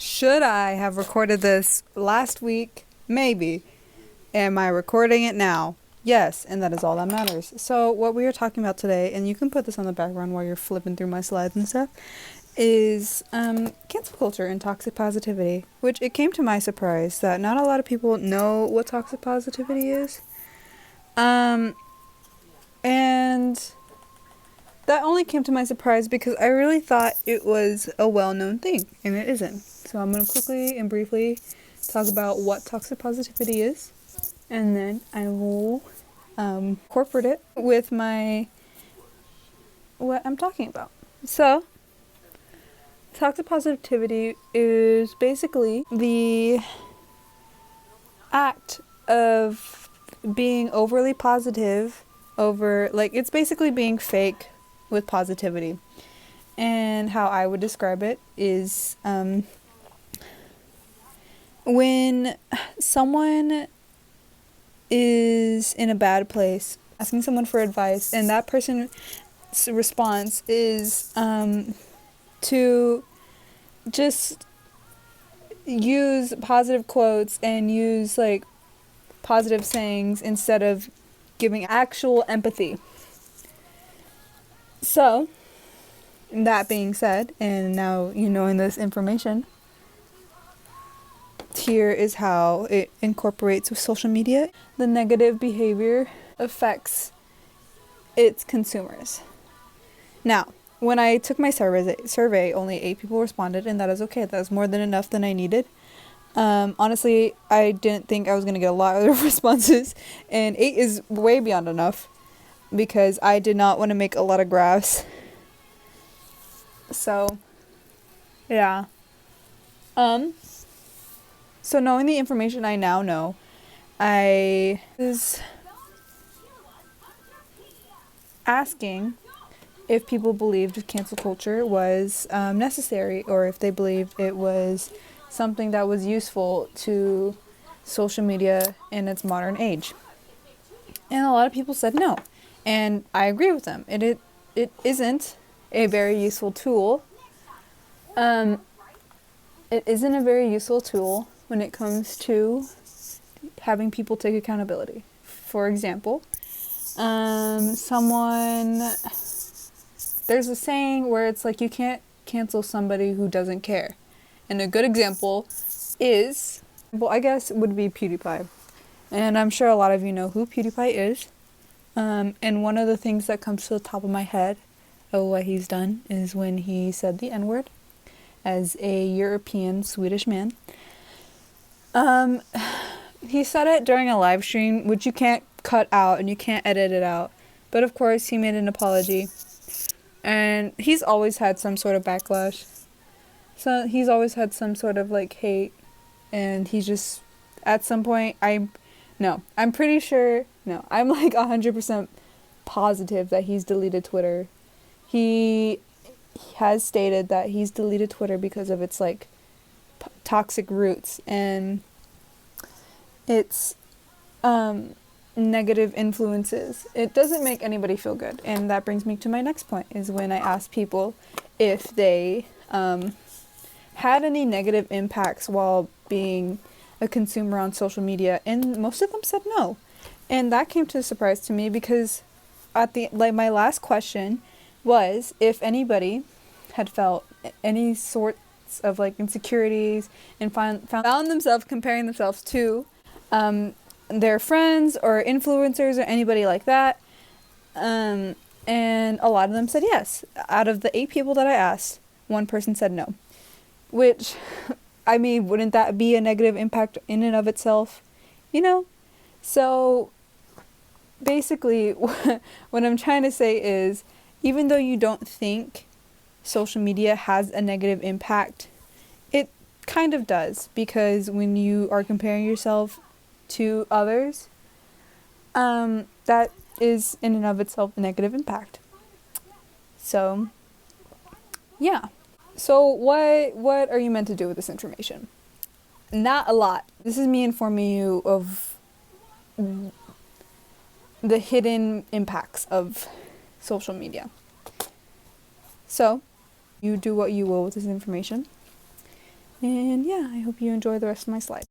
Should I have recorded this last week? Maybe. Am I recording it now? Yes, and that is all that matters. So, what we are talking about today, and you can put this on the background while you're flipping through my slides and stuff, is cancel culture and toxic positivity. Which it came to my surprise that not a lot of people know what toxic positivity is. And that only came to my surprise because I really thought it was a well-known thing, and it isn't. So I'm going to quickly and briefly talk about what toxic positivity is, and then I will incorporate it with what I'm talking about. So, toxic positivity is basically the act of being overly positive it's basically being fake with positivity. And how I would describe it is when someone is in a bad place, asking someone for advice, and that person's response is to just use positive quotes and use positive sayings instead of giving actual empathy. So, that being said, and now you knowing this information, here is how it incorporates with social media. The negative behavior affects its consumers. Now, when I took my survey, only 8 people responded, and that is okay. That was more than enough than I needed. Honestly, I didn't think I was going to get a lot of responses, and 8 is way beyond enough because I did not want to make a lot of graphs. So, yeah. So knowing the information I now know, I was asking if people believed cancel culture was necessary, or if they believed it was something that was useful to social media in its modern age. And a lot of people said no. And I agree with them. It isn't a very useful tool. It isn't a very useful tool when it comes to having people take accountability. For example, there's a saying where it's like you can't cancel somebody who doesn't care. And a good example is, I guess, would be PewDiePie. And I'm sure a lot of you know who PewDiePie is. And one of the things that comes to the top of my head of what he's done is when he said the N-word as a European Swedish man. He said it during a live stream, which you can't cut out and you can't edit it out. But of course, he made an apology. And he's always had some sort of backlash. So he's always had some sort of hate. And he just, at some point, I'm pretty sure, I'm 100% positive that he's deleted Twitter. He has stated that he's deleted Twitter because of its toxic roots and its negative influences. It doesn't make anybody feel good. And that brings me to my next point, is when I asked people if they had any negative impacts while being a consumer on social media, and most of them said no. And that came to a surprise to me because my last question was if anybody had felt any sorts of insecurities and found themselves comparing themselves to their friends or influencers or anybody like that. And a lot of them said yes. Out of the 8 people that I asked, 1 person said no. Which, I mean, wouldn't that be a negative impact in and of itself? So basically what I'm trying to say is, even though you don't think social media has a negative impact, it kind of does, because when you are comparing yourself to others, that is in and of itself a negative impact. So, yeah. So what are you meant to do with this information? Not a lot. This is me informing you of the hidden impacts of social media. So, you do what you will with this information. And yeah, I hope you enjoy the rest of my slides.